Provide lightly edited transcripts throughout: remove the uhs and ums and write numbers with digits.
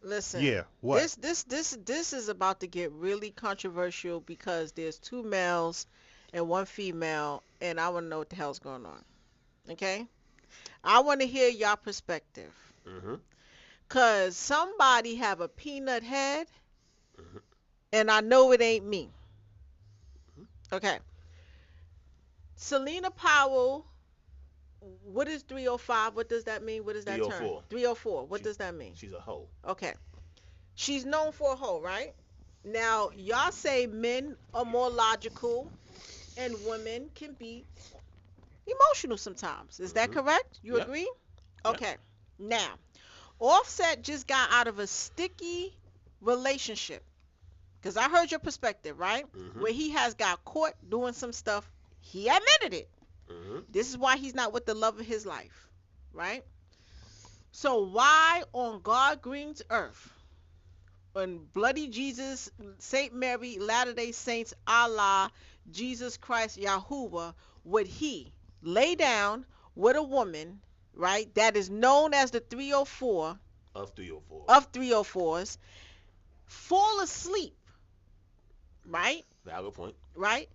Listen, Yeah. What? this is about to get really controversial because there's two males and one female, and I want to know what the hell's going on. Okay, I want to hear y'all perspective, Mm-hmm. cause somebody have a peanut head, Mm-hmm. and I know it ain't me. Okay, Celina Powell. What is 305? What does that mean? What is that term? 304. 304. What She, does that mean? she's a hoe. Okay. She's known for a hoe, right? Now, y'all say men are more logical and women can be emotional sometimes. Is that Mm-hmm. correct? You Yep. agree? Yep. Okay. Now, Offset just got out of a sticky relationship. Because I heard your perspective, right? Mm-hmm. Where he has got caught doing some stuff. He admitted it. Mm-hmm. This is why he's not with the love of his life, right? So why on God Green's earth, on bloody Jesus, Saint Mary, Latter-day Saints, Allah, Jesus Christ, Yahuwah, would he lay down with a woman, right, that is known as the 304 Of 304. of 304s, fall asleep, right? Valid point. Right?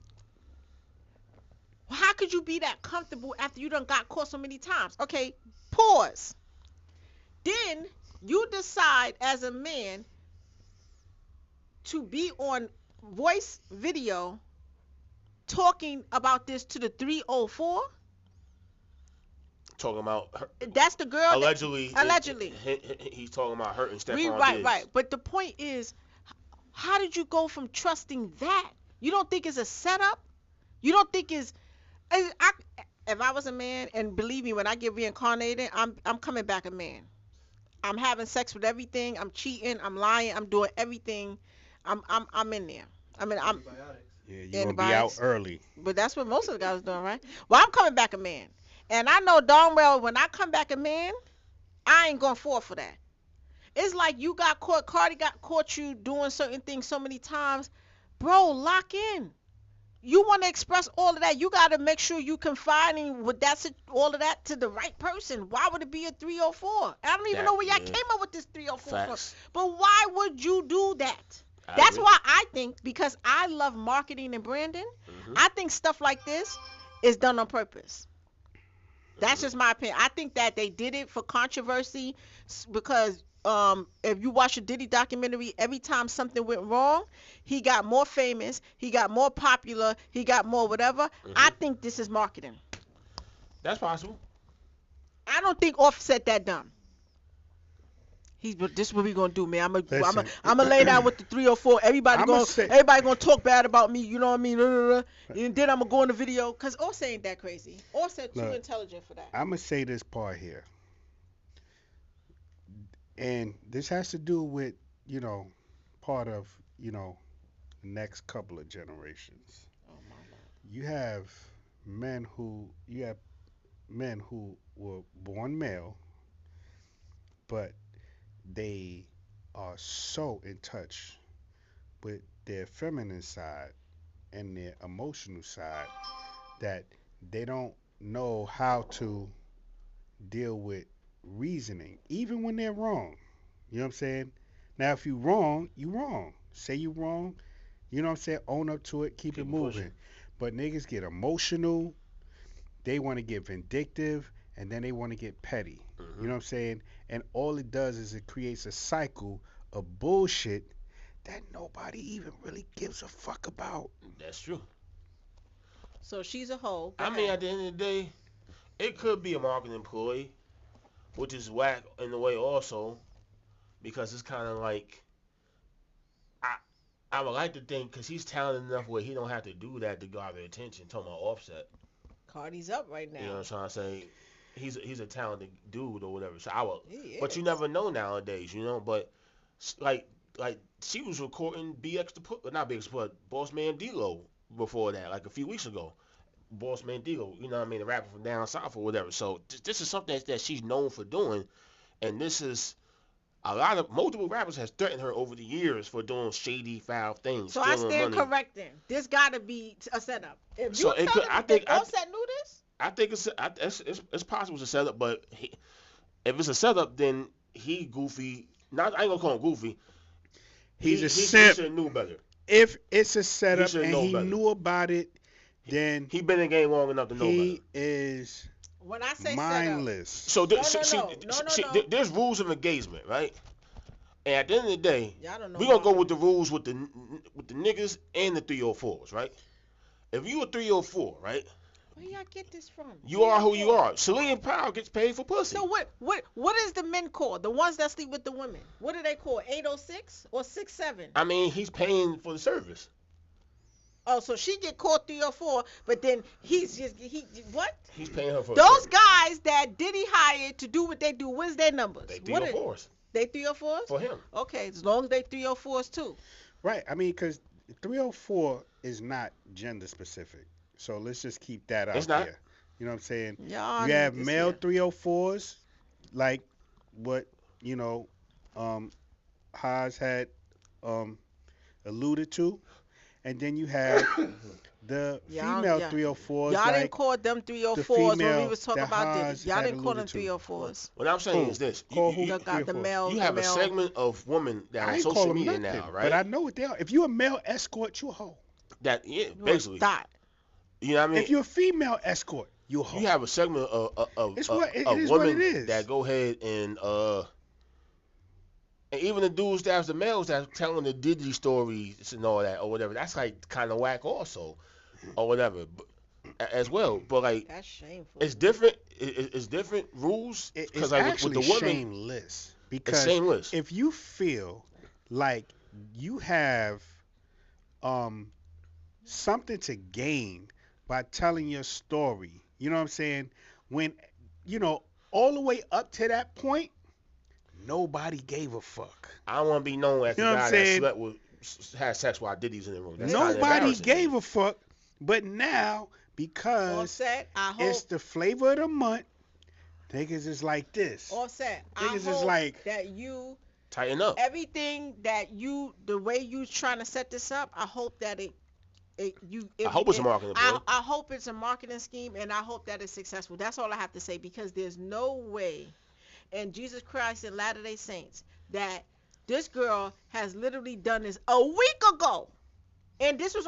How could you be that comfortable after you done got caught so many times? Okay, pause. Then you decide as a man to be on voice video talking about this to the 304. Talking about her, That's the girl allegedly. Allegedly. He's talking about hurting Stephon Right, Diggs. right. But the point is, how did you go from trusting that? You don't think it's a setup? You don't think it's if I was a man, and believe me, when I get reincarnated, I'm coming back a man. I'm having sex with everything. I'm cheating. I'm lying. I'm doing everything. I'm in there. I mean, I'm Yeah, you're gonna be out antibiotics. early. But that's what most of the guys are doing, right? Well, I'm coming back a man. And I know darn well when I come back a man, I ain't going to fall for that. It's like you got caught, Cardi got caught you doing certain things so many times. Bro, lock in. You want to express all of that, you got to make sure you confining with all of that to the right person. Why would it be a 304? I don't even know where y'all came up with this 304 from. Facts. But why would you do that? I That's agree. why I think, because I love marketing and branding, Mm-hmm. I think stuff like this is done on purpose. That's Mm-hmm. just my opinion. I think that they did it for controversy because if you watch a Diddy documentary, every time something went wrong, he got more famous, he got more popular, he got more whatever. I Mm-hmm. think this is marketing. That's possible. I don't think Offset that dumb. This is what we gonna do, man. Listen, I'm gonna lay down with the 304. I'ma say, Everybody gonna talk bad about me. You know what I mean? And then I'm gonna go in the video because Offset ain't that crazy. Offset too look, intelligent for that. I'm gonna say this part here, and this has to do with you know part of the next couple of generations. Oh my lord. You have men who were born male, but they are so in touch with their feminine side and their emotional side that they don't know how to deal with reasoning, even when they're wrong. You know what I'm saying? Now, if you wrong, you wrong. Say you wrong. You know what I'm saying? Own up to it. Keep it Keep it moving. pushing. But niggas get emotional. They want to get vindictive, and then they want to get petty. Mm-hmm. You know what I'm saying? And all it does is it creates a cycle of bullshit that nobody even really gives a fuck about. That's true. So she's a hoe. Go I mean, ahead. at the end of the day, it could be a marketing employee, which is whack in a way also, because it's kind of like I I would like to think because he's talented enough where he don't have to do that to garner attention. Talking about Offset, Cardi's up right you know what now. I'm trying to say? He's a talented dude or whatever. So I would, He but you is. never know nowadays, you know. But like she was recording BX the not BX but Boss Man D-Lo before that, like a few weeks ago. Boss Man D-Lo, you know what I mean, the rapper from down south or whatever. So this is something that she's known for doing, and this is a lot of multiple rappers has threatened her over the years for doing shady, foul things, So I stealing stand money. correcting. This gotta be a setup. If So you it tell could, me I if think, Offset knew this, I think it's possible to set up, but If it's a setup, then he goofy. Not I ain't gonna call him goofy. He's a He simp. should have knew better. If it's a He setup should and know he better. knew about it, then He been in the game long enough to know better. he is When I say mindless. So No, no. there's rules of engagement, right? And at the end of the day, setup, y'all don't know. we gonna go about with the rules with the niggas and the 304s, right? If you a 304, right? Where y'all get this from? You are who you are. Celina Powell gets paid for pussy. So what is the men called? The ones that sleep with the women. What do they call? 806 or 67? I mean, he's paying for the service. Oh, so she get caught 304, but then he what? He's paying her for Those the service. guys that Diddy hired to do what they do, what's their numbers? They What 304s they 304s? for him. Okay, as long as they 304s too. Right. I mean, because 304 is not gender specific. So let's just keep that out It's not. there. You know what I'm saying? Y'all You have need this male here. 304s, like what, Haas had alluded to. And then you have the Y'all- female yeah. 304s, Y'all didn't like call them 304s when we female was talking that about Diddy. Haas Y'all had didn't call them alluded to. 304s. What I'm saying Who? is this: Call who? you You got the 304s. male. have the a male. segment of women that I on ain't call social them media nothing, now, right? but I know what they are. If you're a male escort, you a hoe. That basically, Dot. you know what I mean? If you're a female escort, you a hoe. You have a segment It's of what- it is what women it is. that go ahead and even the dudes that's the males that telling the Diddy stories and all that or whatever. That's like kind of whack also, or whatever, as well. But like That's shameful. it's different. It's different rules It's because like actually with the women, shameless it's because shameless. if you feel like you have something to gain by telling your story, you know what I'm saying? When all the way up to that point, nobody gave a fuck. I don't want to be known as You the know what guy I'm that saying? slept with had sex while Diddy's in the room. That's kinda Nobody embarrassing. gave a fuck, but now because Offset, I it's hope. the flavor of the month, niggas is like this. Offset, I Niggas is hope like- that you Tighten up. everything that the way you trying to set this up. I hope that I hope it's a marketing play. I hope it's a marketing scheme, and I hope that it's successful. That's all I have to say, because there's no way in Jesus Christ and Latter-day Saints that this girl has literally done this a week ago, and this was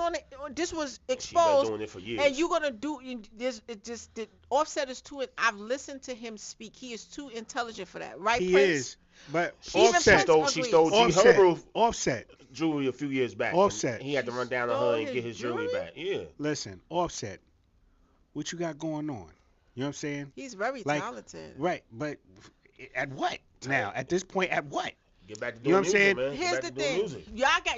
this was She's been exposed. doing it for years. And you're gonna do this? It just the Offset is too. I've listened to him speak. He is too intelligent for that, right? He Prince? is, but Even Offset, Prince she agrees. stole G Offset, Herbo Offset. jewelry a few years back. Offset. He had to run down on Stole her and his get his jewelry jewelry? back. Yeah. Listen, Offset. What you got going on? You know what I'm saying? He's very Like, talented. Right, but at what now? At this point, at what? Get back to doing You know what I'm music, saying? man. Get Here's back the to doing thing. music.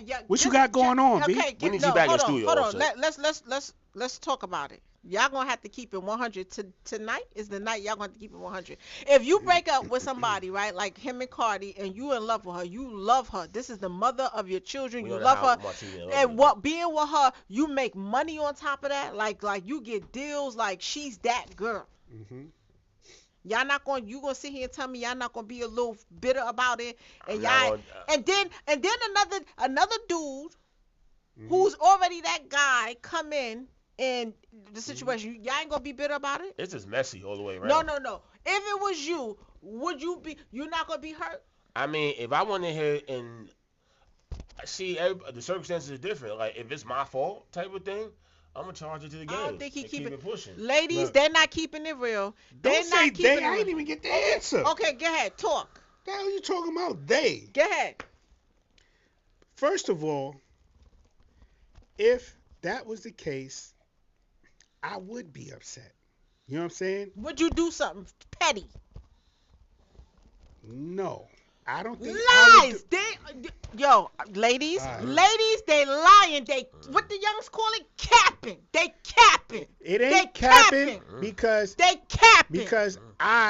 Y'all What you got going on, B? Okay, We need you back in the studio, Hold on. Offset. Let's talk about it. Y'all gonna have to keep it 100. Tonight is the night y'all gonna have to keep it 100. If you break up with somebody, right, like him and Cardi, and you in love with her, you love her. This is the mother of your children. We You know love how her. Martina love And her. what being with her, you make money on top of that. Like you get deals. Like she's that girl. Mm-hmm. Y'all not going. You gonna sit here and tell me y'all not gonna be a little bitter about it, and I'm y'all, not and then another dude Mm-hmm. who's already that guy come in the situation. Y'all ain't gonna be bitter about it. It's just messy all the way around. No. If it was you, would you be? You're not gonna be hurt. I mean, if I went in here and see the circumstances are different. Like if it's my fault type of thing, I'm gonna charge it to the game. I don't think he and keep keep it- it pushing. Ladies, Look. they're not keeping it real. They're Don't not say keeping they. it I real. ain't even get the answer. Okay, go ahead, talk. The hell you talking about? They. Go ahead. First of all, if that was the case, I would be upset. You know what I'm saying? Would you do something petty? No, I don't think. I would Lies. Ladies, All right. ladies, they lying. They what the youngs call it, capping. They capping. It They ain't capping capping. because They capping. because I